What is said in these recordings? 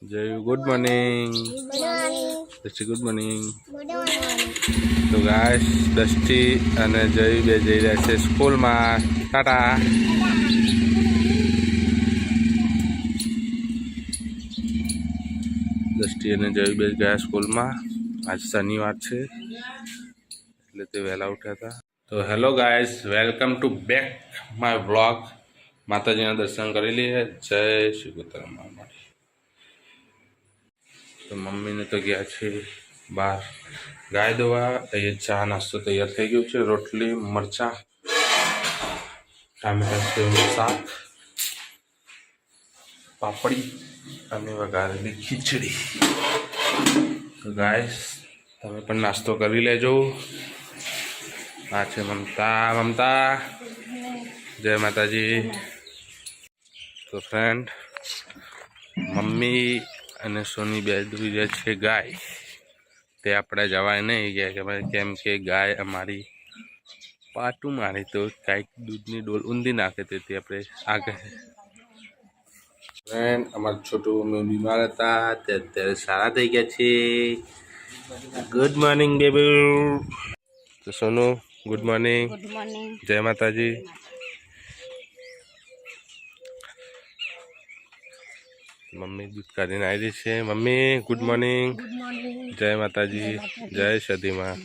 જય good morning. દસ્ટી good morning. તો ગાઈસ દસ્ટી અને જય બે જઈ રહ્યા છે સ્કૂલમાં. ટાટા. દસ્ટી અને જય બે ગયા સ્કૂલમાં. આજ શનિવાર છે એટલે તે વહેલા ઉઠ્યા હતા. તો hello guys, welcome to back my vlog. માતાજીના દર્શન કરી લઈએ. જય શ્રી ગોતરામ. તો મમ્મીને તો ગયા છે બહાર ગાય દોવા. અહીંયા ચા નાસ્તો તૈયાર થઈ ગયો છે. રોટલી, મરચાં, ટામેટા સેવનું શાક, પાપડી અને વઘારેલી ખીચડી. તો ગાઈસ તમે પણ નાસ્તો કરી લેજો. આ છે મમતા. મમતા જય માતાજી. તો ફ્રેન્ડ, મમ્મી અને સોની બે દોઈ જાય છે ગાય. તે આપણે જવાય નહીં ગયા કે ભાઈ, કેમ કે ગાય અમારી પાટું મારી તો કાંઈક દૂધની ડોલ ઊંધી નાખે, તેથી આપણે આગળ. ફ્રેન્ડ, અમારું છોટું મમ્મી બીમાર હતા તે અત્યારે સારા થઈ ગયા છે. Good morning baby. તો સોનુ ગુડ મોર્નિંગ. જય માતાજી. મમ્મી દૂધ કાઢીને આવી રહી છે. Mummy good morning. જય માતાજી. જય સદીમાં.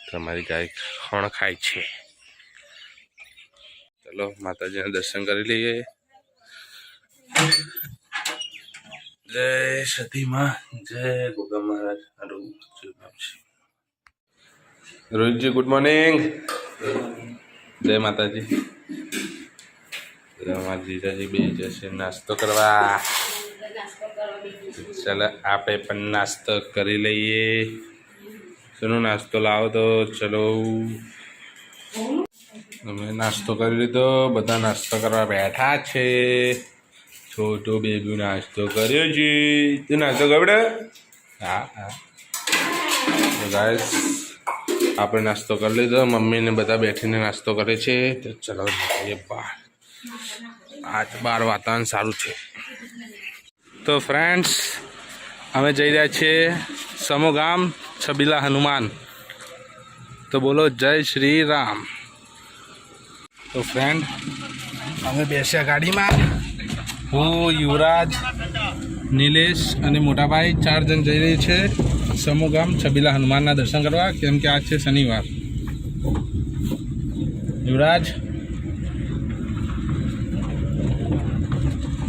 તમારી ગાય ખણ ખાય છે. ચલો માતાજીના દર્શન કરી લઈએ. જય સદીમાં. જય ગોગા મહારાજ. રોહિતજી ગુડ મોર્નિંગ. જય માતાજી. અમારા જીજાજી બે જશે નાસ્તો કરવા. ચાલો આપણે પણ નાસ્તો કરી લઈએ. શેનો નાસ્તો લાવો? તો ચલો અમે નાસ્તો કરી લીધો. બધા નાસ્તો કરવા બેઠા છે. છોટો બેબી નાસ્તો કર્યો છે. તું નાસ્તો કરડે? હા હા. તો ગાઈસ આપણે નાસ્તો કરી લીધો. મમ્મીને બધા બેઠીને નાસ્તો કરે છે. તો ચલો એ બહાર. આજ બાર વાતાવરણ સારું છે. તો ફ્રેન્ડ્સ, અમે જઈ રહ્યા છીએ સમો ગામ છબીલા હનુમાન. તો બોલો જય શ્રી રામ. તો ફ્રેન્ડ, અમે બેસ્યા ગાડીમાં. હું, યુવરાજ, નિલેશ અને મોટાભાઈ 4 જણ જઈ રહી છે સમો ગામ છબીલા હનુમાનના દર્શન કરવા, કેમ કે આજ છે શનિવાર. યુવરાજ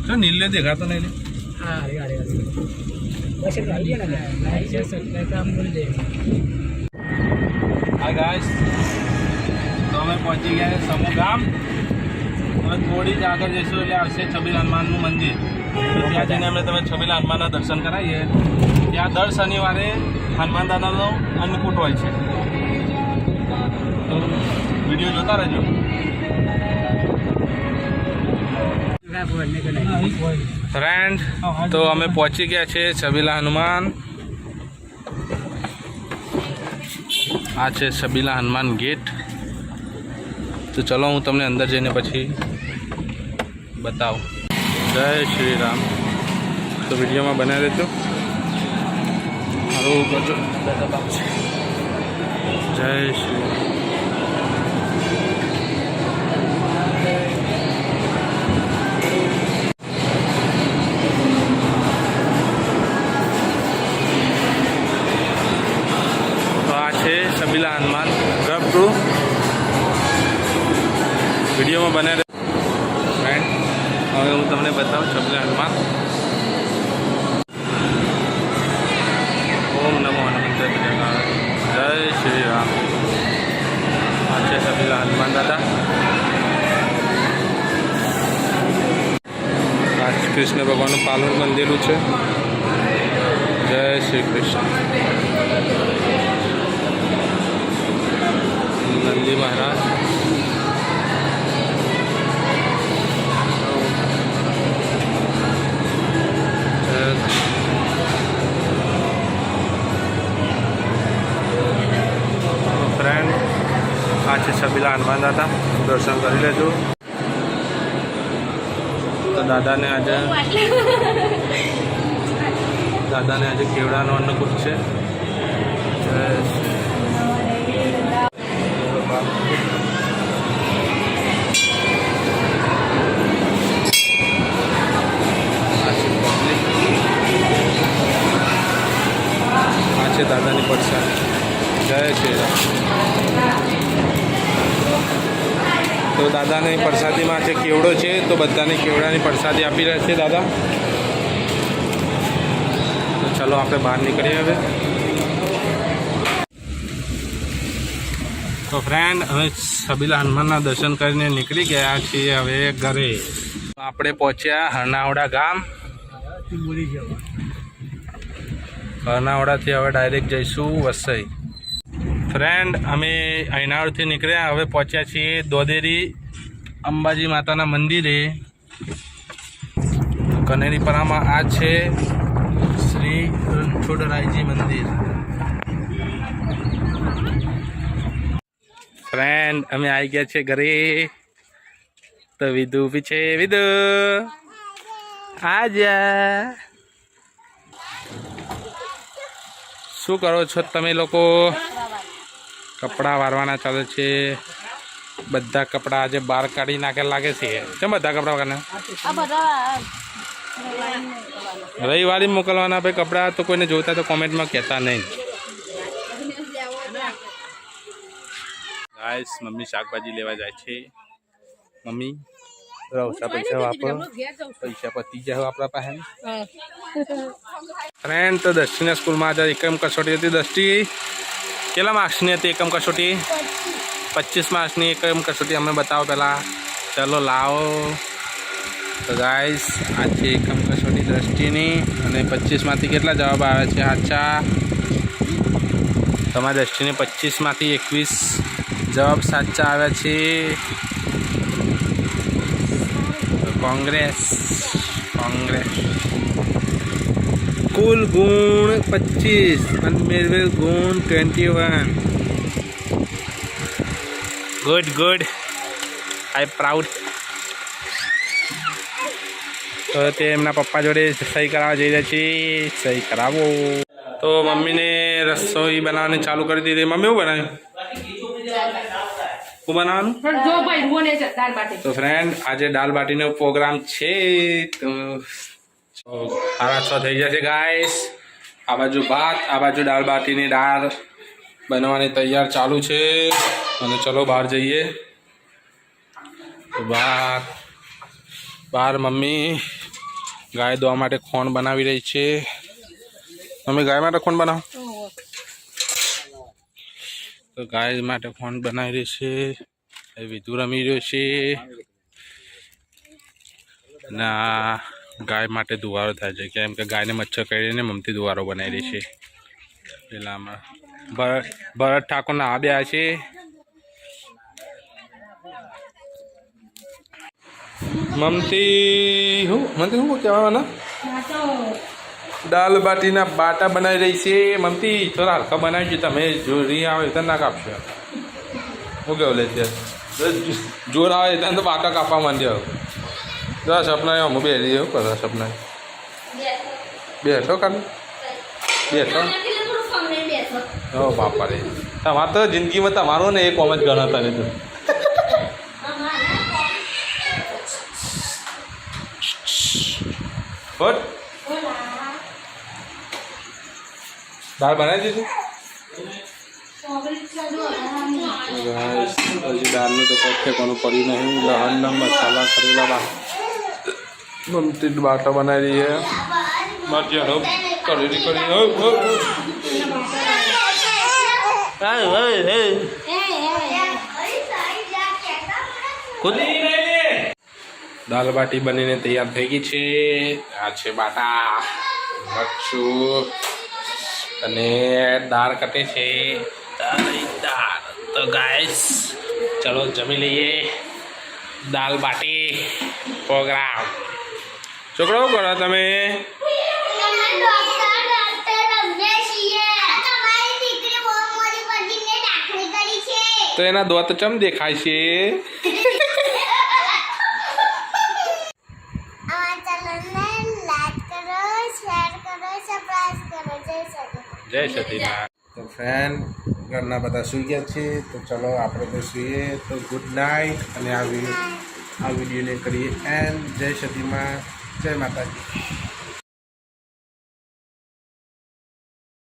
तो नीले देखा तो नहीं. हाय गाइस, तो हमें पहुंची गए समूह गाम. और थोड़ी ज आगे जैसे એટલે આવશે છબીલા હનુમાનનું મંદિર. તો ત્યાં જઈને અમે તમે છબીલા હનુમાનના દર્શન કરાવીએ. ત્યાં દર શનિવારે હનુમાન દાદાનો અન્નકૂટ હોય છે. તો વિડીયો જોતા રહેજો. ફ્રેન્ડ, તો અમે પહોંચી ગયા છે છબીલા હનુમાન. આ છે છબીલા હનુમાન ગેટ. તો ચલો હું તમને અંદર જઈને પછી બતાવું. જય શ્રી રામ. તો વિડીયોમાં બનાવી દેજો. સારું કરજો. જય શ્રી રામ. છબીલા હનુમાન ગર્ભગૃહ. વિડીયોમાં બને રહે. ફ્રેન્ડ, હવે હું તમને બતાવું છબીલા હનુમાન. ઓમ નમો હનુમંતે. જય શ્રી રામ. આ છે છબીલા હનુમાન દાદા. આ કૃષ્ણ ભગવાનનું પાલન બંધેલું છે. જય શ્રી કૃષ્ણ. નંદી મહારાજ. ફ્રેન્ડ, આ છે છબીલા હનુમાન દાદા. દર્શન કરી લેજો. તો દાદાને આજે દાદાને આજે કેવડાનો અન્નકૂટ છે. આ છે દાદાની પ્રસાદી. જય શ્રી રામ. તો દાદાની પ્રસાદીમાં છે કેવડો છે, તો બધાને કેવડાની પ્રસાદી આપી રહ્યા છે દાદા. તો ચલો આપણે બહાર નીકળીએ હવે. તો ફ્રેન્ડ હવે સબીલા હનુમાનના દર્શન કરીને નીકળી ગયા છીએ હવે ઘરે. આપણે પહોંચ્યા હરનાવડા ગામ. હરનાવડાથી હવે ડાયરેક્ટ જઈશું વસઈ. ફ્રેન્ડ અમે અહીંનાવડથી નીકળ્યા, હવે પહોંચ્યા છીએ દોદેરી અંબાજી માતાના મંદિરે. કનેરીપરામાં આ છે શ્રી રણછોડરાયજી મંદિર. ફ્રેન્ડ અમે આવી ગયા છે ઘરે. તો વિધુ બી છે. વિધુ આજા. શું કરો છો તમે લોકો? કપડાં વારવાના ચાલે છે. બધા કપડાં આજે બહાર કાઢી નાખે લાગે છે. કેમ બધા કપડાં કાઢે? રવિવારે મોકલવાના ભાઈ કપડાં. તો કોઈને જોતા તો કોમેન્ટમાં કહેતા નહીં. ગાઈસ મમ્મી શાકભાજી લેવા જાય છે. મમ્મી ઓછા પૈસા વાપરો, પૈસા પતી જાય આપણા પાસે. ફ્રેન્ડ તો દૃષ્ટિના સ્કૂલમાં આજે એકમ કસોટી હતી. દૃષ્ટિ કેટલા માર્ક્સની હતી એકમ કસોટી? 25 માર્ક્સની એકમ કસોટી. અમે બતાવો પહેલાં. ચલો લાવો. તો ગાઈસ આ છે એકમ કસોટી દૃષ્ટિની. અને 25માંથી કેટલા જવાબ આવે છે સાચા? તમારી દૃષ્ટિને 25માંથી 21 જવાબ સાચા આવ્યા છે. કોંગ્રેસ કોંગ્રેસ. કુલ ગુણ 25 અને મેળવેલ ગુણ 21. Good good. આઈ પ્રાઉડ. તો તે એમના પપ્પા જોડે સહી કરાવવા જઈ રહ્યા છે. સહી કરાવો. તો મમ્મીને રસોઈ બનાવવાની ચાલુ કરી દીધી. મમ્મી શું બનાવ્યું? બનાવવાનું. તો ફ્રેન્ડ આજે દાલ બાટીનો પ્રોગ્રામ છે. તો 6:30 થઈ જશે ગાઈસ. આ બાજુ ભાત, આ બાજુ દાલ બાટીની દાળ બનવાની તૈયાર ચાલુ છે. અને ચલો બહાર જઈએ. તો બહાર મમ્મી ગાય દોવા માટે ખોણ બનાવી રહી છે. મમ્મી ગાય માટે ખોણ બનાવો. તો ગાય માટે ખોણ બનાવી રહી છે. વિધુ રમી રહ્યો છે. ના ગાય માટે દુવારો થાય છે, કેમ કે ગાયને મચ્છર કરીને મમતી દુવારો બનાવી રહી છે. પેલામાં ભરત ઠાકોરના આ બે છે. મમતી શું કહેવાના? દાલ બાટીના બાટા બનાવી રહી છે. મમતી થોડા હલકા બનાવી છે. તમે જોરી આવે તો ના કાપશો. શું કેવું લે છે? જોર આવે ત્યાં તો બાટા કાપવા માંડ્યો. જરા સપના હું બેસી એવું કરો. સપના બેઠો કાલે બેઠો. ઓ બાપા રે. તમારે તો જિંદગીમાં તમારો ને એ કોમ જ ગણતા નહીં. તો દાળ બનાવી દીધી. હજી દાળનું તો કોઈ કોનું પડ્યું નહીં. લહણના મસાલા કરેલા મમતી બાટા બનાવી રહી છે. મરજી કરી દાલ બાટી બનીને તૈયાર થઈ ગઈ છે. આ છે બાટા, મરચું અને દાળ કટે છે. દાળ. તો ગાઈસ ચલો જમી લઈએ. દાલ બાટી પ્રોગ્રામ. છોકરો શું કરો તમે? તો એના દોત ચમ દેખાય છે? लाइक करो, शेयर करो, सब्सक्राइब જય સતીમાં. તો ફ્રેન્ડ ઘરના બધા સૂઈ ગયા છે, તો ચલો આપણે તો સૂઈએ. તો ગુડ નાઇટ, અને આ વિડીયોને કરીએ એન્ડ. જય સતીમાં, જય માતાજી.